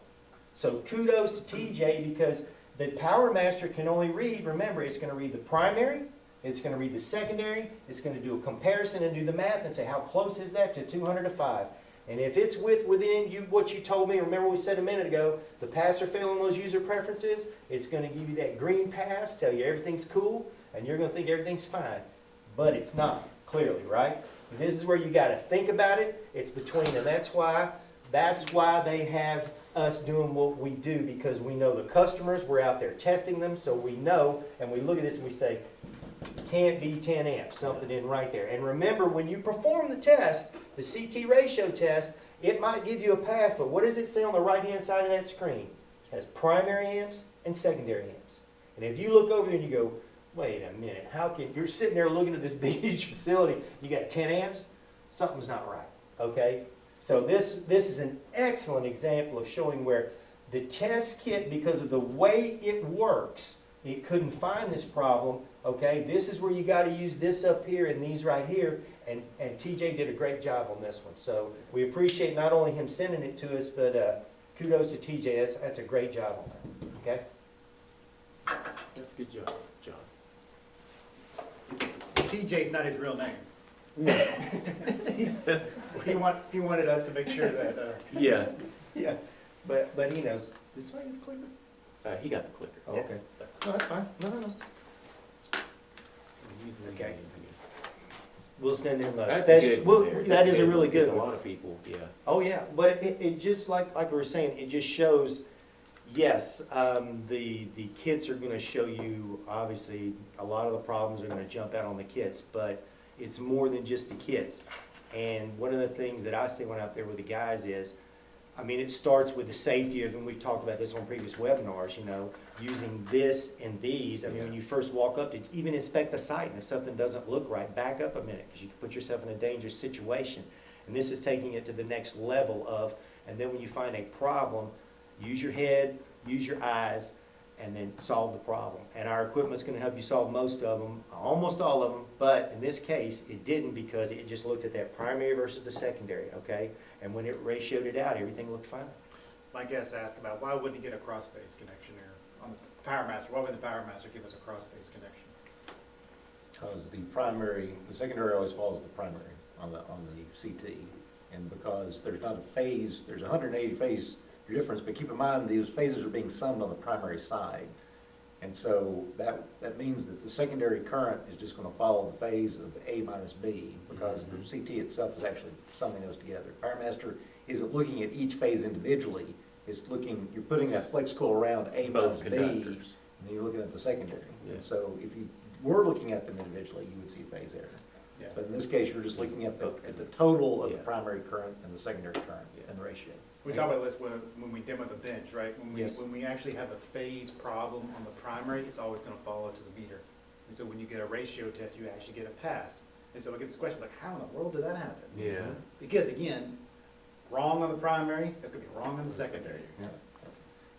So kudos to TJ, because The Powermaster can only read, remember, it's gonna read the primary, it's gonna read the secondary, it's gonna do a comparison and do the math and say, how close is that to 200 to 5? And if it's within what you told me, remember we said a minute ago, the pass or fail on those user preferences, it's gonna give you that green pass, tell you everything's cool, and you're gonna think everything's fine. But it's not, clearly, right? And this is where you gotta think about it. It's between, and that's why they have us doing what we do, because we know the customers, we're out there testing them, so we know, and we look at this and we say, can't be 10 amps, something in right there. And remember, when you perform the test, the CT ratio test, it might give you a pass, but what does it say on the right-hand side of that screen? It has primary amps and secondary amps. And if you look over there and you go, wait a minute, how can, you're sitting there looking at this big, huge facility, you got 10 amps? Something's not right, okay? So this is an excellent example of showing where the test kit, because of the way it works, it couldn't find this problem, okay? This is where you got to use this up here and these right here, and TJ did a great job on this one. So we appreciate not only him sending it to us, but kudos to TJ. That's a great job on that, okay? That's a good job, John. TJ's not his real name. He wanted us to make sure that, Yeah, Yeah, but he knows. Did somebody get the clicker? he got the clicker. Oh, okay. No, that's fine. No. Okay. We'll send him a That's a special. good Well, one there. that That's is a really one, good 'cause one. A lot of people, yeah. Oh, yeah, but it just, like we were saying, it just shows, yes, the kits are gonna show you, obviously, a lot of the problems are gonna jump out on the kits, but it's more than just the kits. And one of the things that I see when out there with the guys is, I mean, it starts with the safety of, and we've talked about this on previous webinars, using this and these. I mean, when you first walk up to even inspect the site, and if something doesn't look right, back up a minute, because you can put yourself in a dangerous situation. And this is taking it to the next level of, and then when you find a problem, use your head, use your eyes, and then solve the problem. And our equipment's gonna help you solve most of them, almost all of them, but in this case, it didn't, because it just looked at that primary versus the secondary, okay? And when it ratioed it out, everything looked fine. my guest asked about, why wouldn't he get a crossface connection here on the Powermaster? Why would the Powermaster give us a crossface connection? Because the secondary always follows the primary on the CT. And because there's not a phase, there's 180 phase difference, but keep in mind, these phases are being summed on the primary side. And so that means that the secondary current is just gonna follow the phase of A minus B, because the CT itself is actually summing those together. Powermaster isn't looking at each phase individually, it's looking, you're putting that flex coil around A minus Both B, and conductors. then you're looking at the secondary. Yeah. And so if you were looking at them individually, you would see phase error. Yeah. But in this case, you're just looking at the total of the Yeah. primary current and the secondary current Yeah. and the ratio. We talk about this when we demo the bench, right? Yes. When we actually have a phase problem on the primary, it's always gonna follow to the meter. And so when you get a ratio test, you actually get a pass. And so I get this question, like, how in the world did that happen? Yeah. Because again, wrong on the primary, that's gonna be wrong on the secondary.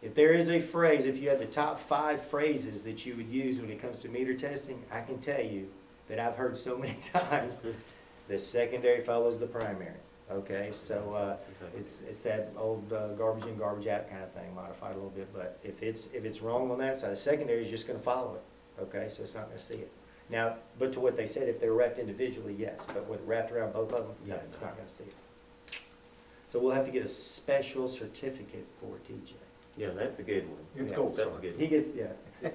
If there is a phrase, if you had the top 5 phrases that you would use when it comes to meter testing, I can tell you that I've heard so many times, the secondary follows the primary. Okay, so it's that old garbage in, garbage out kind of thing, modified a little bit. But if it's wrong on that side, the secondary is just going to follow it. Okay, so it's not going to see it. Now, but to what they said, if they're wrapped individually, yes. But with wrapped around both of them, no, Yeah. it's not going to see it. So we'll have to get a special certificate for TJ. Yeah, that's a good one. It's Yeah, gold That's a star. good one. He gets, yeah. We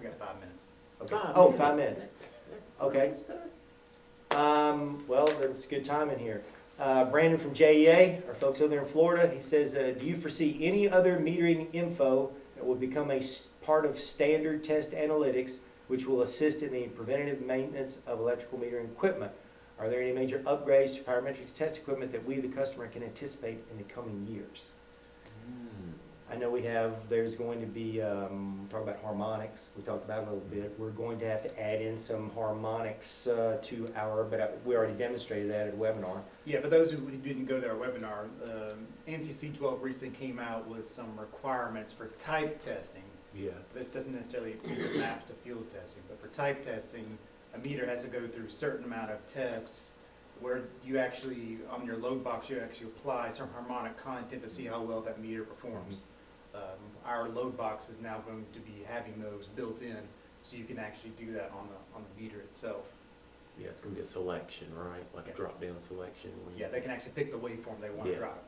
got 5 minutes. Okay. 5 minutes. Okay. Well, there's good time in here. Brandon from JEA, our folks over there in Florida, he says, do you foresee any other metering info that will become a part of standard test analytics which will assist in the preventative maintenance of electrical metering equipment? Are there any major upgrades to Powermetrix test equipment that we, the customer, can anticipate in the coming years? I know there's going to be, talk about harmonics, we talked about it a little bit. We're going to have to add in some harmonics to we already demonstrated that at a webinar. Yeah, for those who didn't go to our webinar, NCC 12 recently came out with some requirements for type testing. Yeah. This doesn't necessarily include maps to field testing, but for type testing, a meter has to go through a certain amount of tests where you actually, on your load box, you actually apply some harmonic content to see how well that meter performs. Our load box is now going to be having those built in, so you can actually do that on the meter itself. Yeah, it's gonna be a selection, right? Like a drop-down selection. when you- Yeah, they can actually pick the waveform they want to Yeah. drive.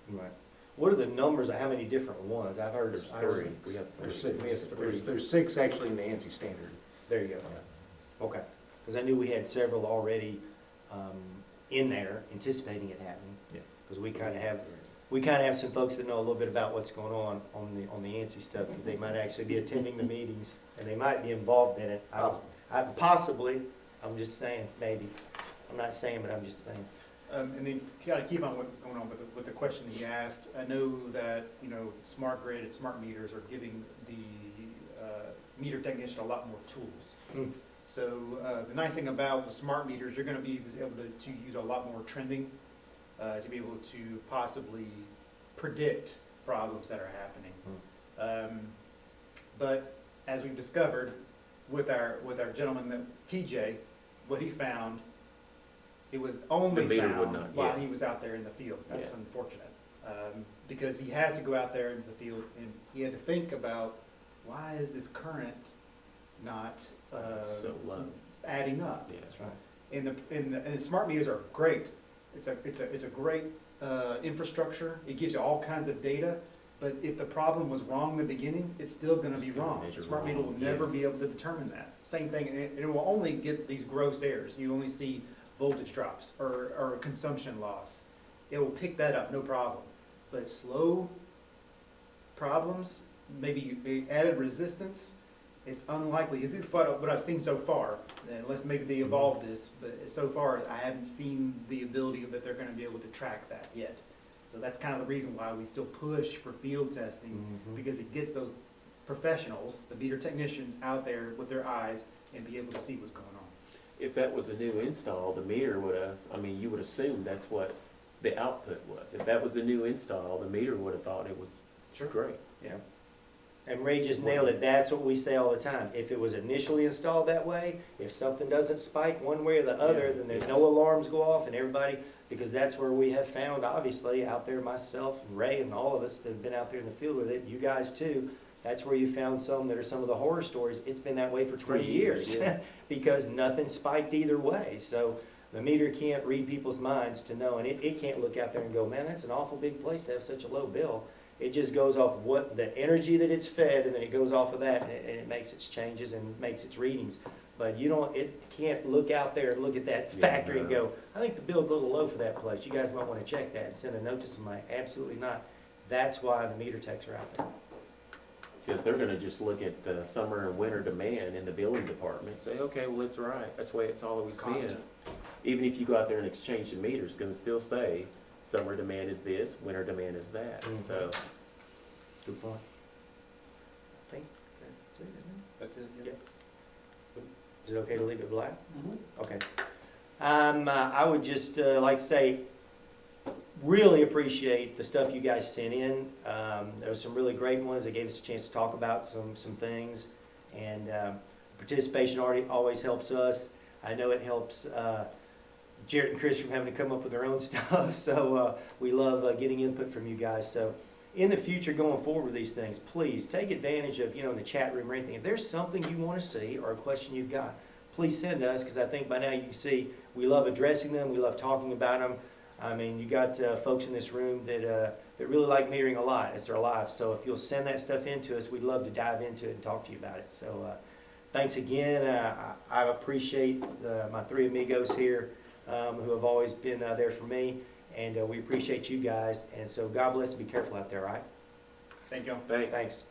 Right. What are the numbers of how many different ones? I've heard There's I heard- three. We have There's three. six. We have three. There's six actually in the ANSI standard. There you go. Okay. Because I knew we had several already in there anticipating it happening. Yeah. Because we kind of have some folks that know a little bit about what's going on the ANSI stuff, because they might actually be attending the meetings, and they might be involved in it. Possibly, I'm just saying, maybe. I'm not saying, but I'm just saying. And then, kind of keep on going on with the question that you asked. I know that, smart grid and smart meters are giving the meter technician a lot more tools. Hmm. So the nice thing about the smart meters, you're going to be able to use a lot more trending to be able to possibly predict problems that are happening. But as we've discovered with our gentleman, TJ, what he found, it was only The meter would found not, while yeah. he was out there in the field. That's Yeah. unfortunate. Because he has to go out there into the field, and he had to think about, why is this current not So low. adding up? Yeah. That's right. And the smart meters are great. It's a great infrastructure. It gives you all kinds of data. But if the problem was wrong in the beginning, it's still going to be It's gonna wrong. measure Smart meter will wrong, never yeah. be able to determine that. Same thing, and it will only get these gross errors. You only see voltage drops or consumption loss. It will pick that up, no problem. But slow problems, maybe added resistance, it's unlikely. It's what I've seen so far, unless maybe they evolved this, but so far I haven't seen the ability that they're going to be able to track that yet. So that's kind of the reason why we still push for field testing, Mhm. because it gets those professionals, the meter technicians, out there with their eyes and be able to see what's going on. If that was a new install, the meter would have, you would assume that's what the output was. If that was a new install, the meter would have thought it was great. Yeah. And Ray just nailed it. That's what we say all the time. If it was initially installed that way, if something doesn't spike one way or the other, Yeah, then there's yes. no alarms go off and everybody, because that's where we have found, obviously, out there, myself and Ray and all of us that have been out there in the field with it, you guys too, that's where you found some that are some of the horror stories. It's been that way for 20 years Yeah. because nothing spiked either way. So the meter can't read people's minds to know, and it can't look out there and go, man, that's an awful big place to have such a low bill. It just goes off what the energy that it's fed, and then it goes off of that, and it makes its changes and makes its readings. But it can't look out there and look at that Yeah, factory and no. go, I think the bill's a little low for that place. You guys might want to check that and send a note to somebody. Absolutely not. That's why the meter techs are out there. Because they're gonna just look at the summer and winter demand in the billing department and say, okay, well, it's right. That's the way it's always It's been. constant. Even if you go out there and exchange the meter, it's gonna still say, summer demand is this, winter demand is that. Mhm. So, Good point. I think that's it, isn't it? That's it. Yeah. Is it okay to leave it black? Mm-hmm. Okay. I would just like to say, really appreciate the stuff you guys sent in. There was some really great ones that gave us a chance to talk about some things. And participation always helps us. I know it helps Jarrett and Chris from having to come up with their own stuff. So we love getting input from you guys. So in the future, going forward with these things, please take advantage of, in the chat room or anything. If there's something you want to see or a question you've got, please send us, because I think by now you can see we love addressing them. We love talking about them. I mean, you got folks in this room that really like metering a lot. It's their life. So if you'll send that stuff in to us, we'd love to dive into it and talk to you about it. So thanks again. I appreciate my three amigos here who have always been there for me. And we appreciate you guys. And so God bless and be careful out there, all right? Thank you. thanks. Thanks.